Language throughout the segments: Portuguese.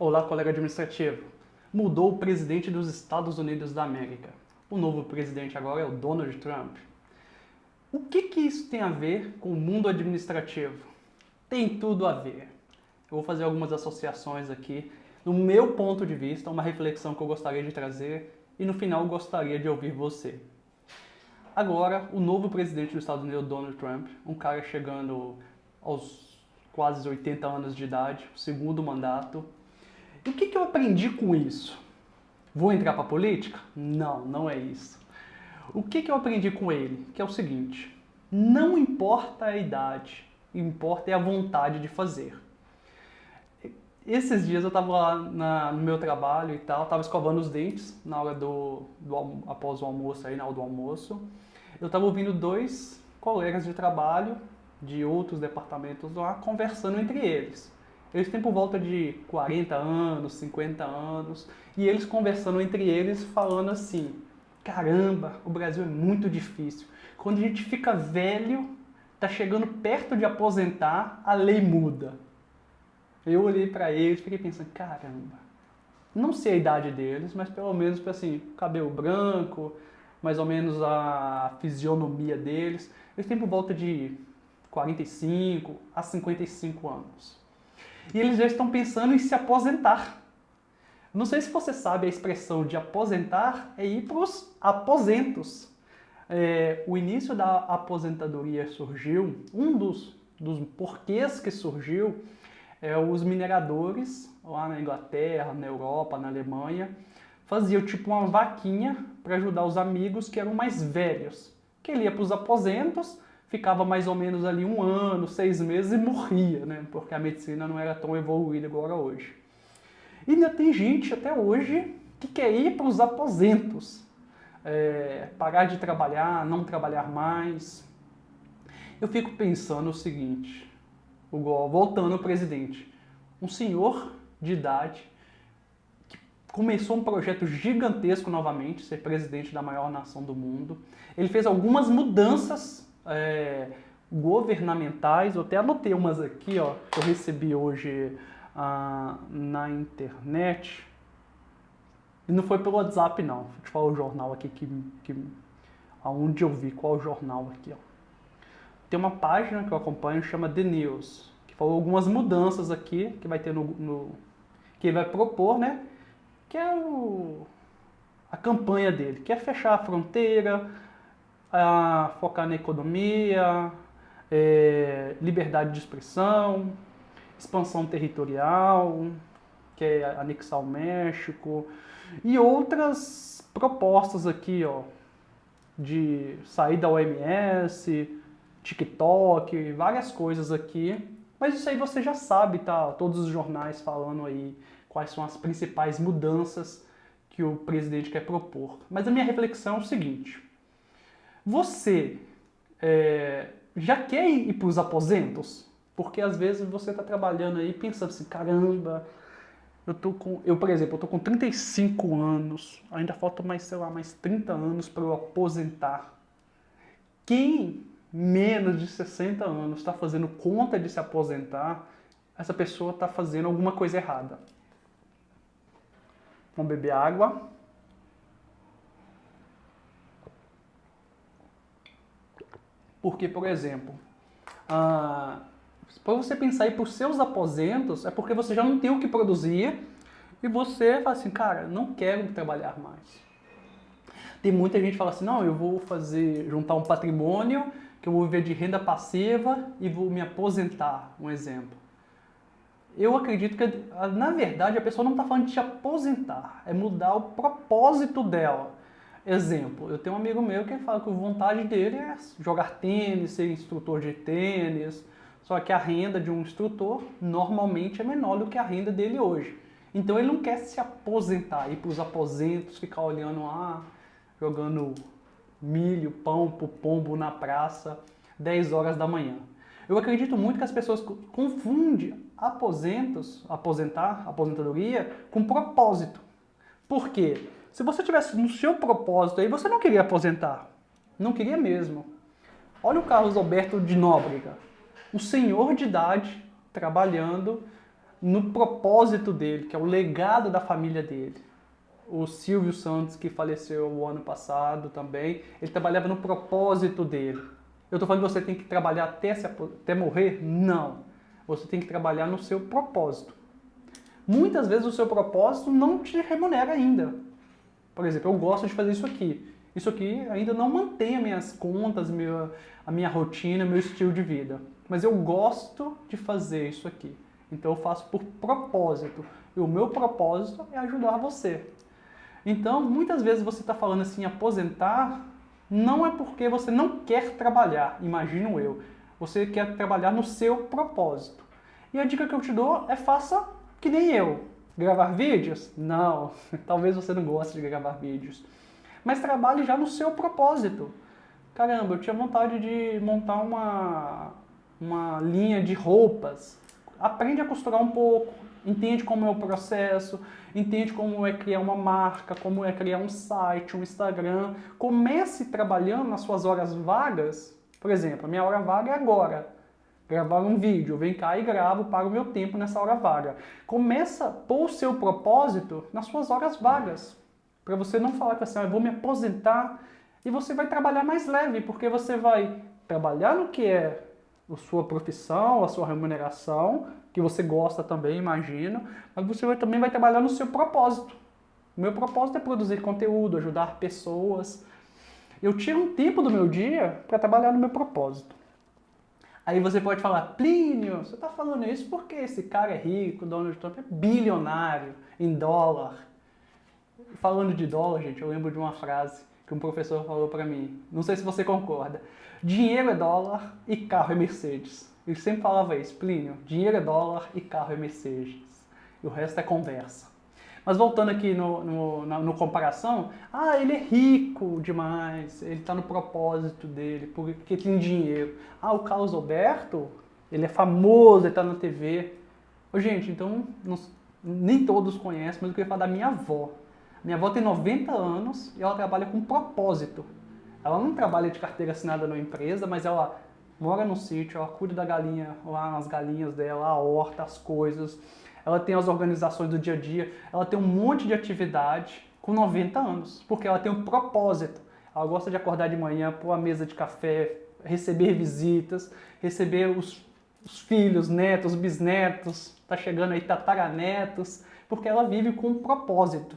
Olá, colega administrativo. Mudou o presidente dos Estados Unidos da América. O novo presidente agora é o Donald Trump. O que isso tem a ver com o mundo administrativo? Tem tudo a ver. Eu vou fazer algumas associações aqui, no meu ponto de vista, uma reflexão que eu gostaria de trazer e no final eu gostaria de ouvir você. Agora, o novo presidente dos Estados Unidos, Donald Trump, um cara chegando aos quase 80 anos de idade, o segundo mandato. E o que eu aprendi com isso? Vou entrar para a política? Não, não é isso. O que eu aprendi com ele? Que é o seguinte: não importa a idade, importa é a vontade de fazer. Esses dias eu estava lá no meu trabalho e tal, estava escovando os dentes na hora após o almoço, aí na hora do almoço. Eu estava ouvindo dois colegas de trabalho de outros departamentos lá conversando entre eles. Eles têm por volta de 40 anos, 50 anos, e eles conversando entre eles, falando assim: caramba, o Brasil é muito difícil. Quando a gente fica velho, tá chegando perto de aposentar, a lei muda. Eu olhei para eles e fiquei pensando: caramba, não sei a idade deles, mas pelo menos assim, cabelo branco, mais ou menos a fisionomia deles. Eles têm por volta de 45 a 55 anos. E eles já estão pensando em se aposentar. Não sei se você sabe a expressão de aposentar é ir para os aposentos. O início da aposentadoria surgiu, um dos porquês que surgiu, os mineradores lá na Inglaterra, na Europa, na Alemanha, faziam tipo uma vaquinha para ajudar os amigos que eram mais velhos. Que ele ia para os aposentos, ficava mais ou menos ali 1 ano, 6 meses e morria, né? Porque a medicina não era tão evoluída agora hoje. E ainda tem gente até hoje que quer ir para os aposentos, parar de trabalhar, não trabalhar mais. Eu fico pensando o seguinte, voltando ao presidente, um senhor de idade que começou um projeto gigantesco novamente, ser presidente da maior nação do mundo. Ele fez algumas mudanças governamentais, eu até anotei umas aqui, ó, que eu recebi hoje na internet. E não foi pelo WhatsApp, não. Vou te falar o jornal aqui, aonde eu vi, qual jornal aqui, ó. Tem uma página que eu acompanho, chama The News, que falou algumas mudanças aqui, que vai ter que ele vai propor, né? Que é a campanha dele, que é fechar a fronteira, focar na economia, liberdade de expressão, expansão territorial, que é anexar o México, e outras propostas aqui, ó, de sair da OMS, TikTok, várias coisas aqui. Mas isso aí você já sabe, tá? Todos os jornais falando aí quais são as principais mudanças que o presidente quer propor. Mas a minha reflexão é o seguinte: você já quer ir para os aposentos? Porque às vezes você está trabalhando aí pensando assim: caramba, por exemplo, eu tô com 35 anos, ainda falta mais 30 anos para eu aposentar. Quem menos de 60 anos está fazendo conta de se aposentar, essa pessoa está fazendo alguma coisa errada. Vamos beber água. Porque, por exemplo, para você pensar em ir para os seus aposentos, é porque você já não tem o que produzir e você fala assim: cara, não quero trabalhar mais. Tem muita gente que fala assim: não, eu vou juntar um patrimônio, que eu vou viver de renda passiva e vou me aposentar, um exemplo. Eu acredito que, na verdade, a pessoa não está falando de se aposentar, é mudar o propósito dela. Exemplo, eu tenho um amigo meu que fala que a vontade dele é jogar tênis, ser instrutor de tênis, só que a renda de um instrutor normalmente é menor do que a renda dele hoje. Então ele não quer se aposentar, ir para os aposentos, ficar olhando lá, jogando milho, pão pro pombo na praça, 10 horas da manhã. Eu acredito muito que as pessoas confundem aposentadoria com propósito. Por quê? Se você tivesse no seu propósito aí, você não queria aposentar. Não queria mesmo. Olha o Carlos Alberto de Nóbrega, um senhor de idade, trabalhando no propósito dele, que é o legado da família dele. O Silvio Santos, que faleceu o ano passado também, ele trabalhava no propósito dele. Eu estou falando que você tem que trabalhar até morrer? Não. Você tem que trabalhar no seu propósito. Muitas vezes o seu propósito não te remunera ainda. Por exemplo, eu gosto de fazer isso aqui. Isso aqui ainda não mantém as minhas contas, a minha rotina, meu estilo de vida. Mas eu gosto de fazer isso aqui. Então eu faço por propósito. E o meu propósito é ajudar você. Então, muitas vezes você está falando assim, aposentar, não é porque você não quer trabalhar, imagino eu. Você quer trabalhar no seu propósito. E a dica que eu te dou é faça que nem eu. Gravar vídeos? Não, talvez você não goste de gravar vídeos. Mas trabalhe já no seu propósito. Caramba, eu tinha vontade de montar uma linha de roupas. Aprende a costurar um pouco, entende como é o processo, entende como é criar uma marca, como é criar um site, um Instagram. Comece trabalhando nas suas horas vagas. Por exemplo, a minha hora vaga é agora. Gravar um vídeo, eu venho cá e gravo, pago o meu tempo nessa hora vaga. Começa a pôr o seu propósito nas suas horas vagas. Para você não falar que assim, eu vou me aposentar, e você vai trabalhar mais leve, porque você vai trabalhar no que é a sua profissão, a sua remuneração, que você gosta também, imagino, mas você também vai trabalhar no seu propósito. O meu propósito é produzir conteúdo, ajudar pessoas. Eu tiro um tempo do meu dia para trabalhar no meu propósito. Aí você pode falar, Plínio, você está falando isso porque esse cara é rico, Donald Trump é bilionário em dólar. Falando de dólar, gente, eu lembro de uma frase que um professor falou para mim, não sei se você concorda, dinheiro é dólar e carro é Mercedes. Ele sempre falava isso, Plínio, dinheiro é dólar e carro é Mercedes. E o resto é conversa. Mas voltando aqui no comparação, ele é rico demais, ele está no propósito dele, porque tem dinheiro. O Carlos Alberto, ele é famoso, ele está na TV. Gente, então, nem todos conhecem, mas eu queria falar da minha avó. Minha avó tem 90 anos e ela trabalha com propósito. Ela não trabalha de carteira assinada numa empresa, mas ela mora no sítio, ela cuida da galinha, lá nas galinhas dela, a horta, as coisas. Ela tem as organizações do dia a dia, ela tem um monte de atividade com 90 anos, porque ela tem um propósito. Ela gosta de acordar de manhã, pôr a mesa de café, receber visitas, receber os filhos, netos, bisnetos, tá chegando aí tataranetos, porque ela vive com um propósito.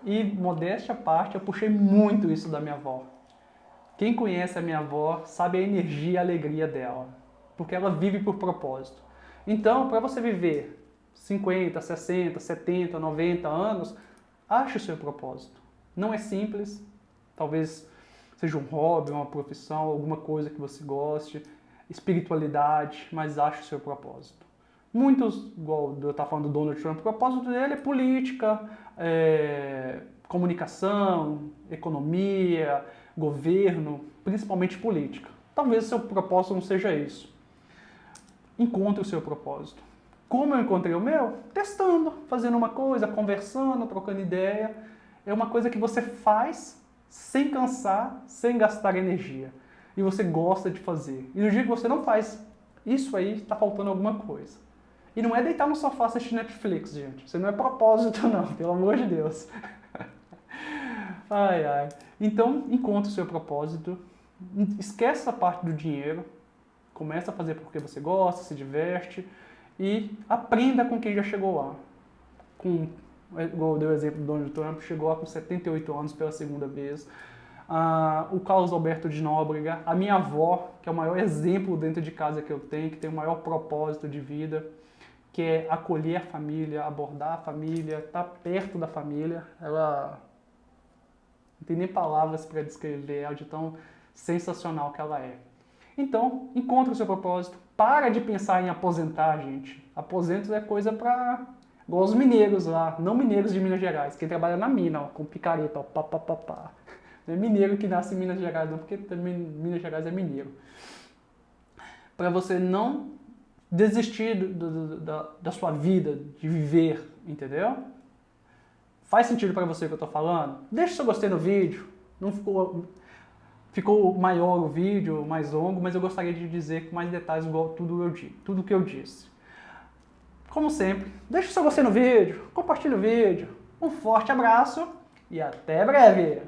E, modéstia à parte, eu puxei muito isso da minha avó. Quem conhece a minha avó sabe a energia e a alegria dela, porque ela vive por propósito. Então, para você viver 50, 60, 70, 90 anos, ache o seu propósito. Não é simples, talvez seja um hobby, uma profissão, alguma coisa que você goste, espiritualidade, mas ache o seu propósito. Muitos, igual eu estava falando do Donald Trump, o propósito dele é política, comunicação, economia, governo, principalmente política. Talvez o seu propósito não seja isso. Encontre o seu propósito. Como eu encontrei o meu? Testando, fazendo uma coisa, conversando, trocando ideia. É uma coisa que você faz sem cansar, sem gastar energia. E você gosta de fazer. E no dia que você não faz isso aí, está faltando alguma coisa. E não é deitar no sofá assistir Netflix, gente. Isso não é propósito, não, pelo amor de Deus. Então, encontre o seu propósito. Esquece a parte do dinheiro. Começa a fazer porque você gosta, se diverte. E aprenda com quem já chegou lá. Igual eu dei o exemplo do Donald Trump, chegou lá com 78 anos pela segunda vez. O Carlos Alberto de Nóbrega, a minha avó, que é o maior exemplo dentro de casa que eu tenho, que tem o maior propósito de vida, que é acolher a família, abordar a família, estar perto da família. Ela não tem nem palavras para descrever ela de tão sensacional que ela é. Então, encontre o seu propósito. Para de pensar em aposentar, gente. Aposentos é coisa para... igual os mineiros lá, não mineiros de Minas Gerais, quem trabalha na mina, com picareta, pá. Não é mineiro que nasce em Minas Gerais, não, porque também Minas Gerais é mineiro. Para você não desistir da sua vida, de viver, entendeu? Faz sentido para você o que eu estou falando? Deixa seu gostei no vídeo. Não ficou maior o vídeo, mais longo, mas eu gostaria de dizer com mais detalhes igual tudo que eu disse. Como sempre, deixa o seu gostei no vídeo, compartilha o vídeo. Um forte abraço e até breve!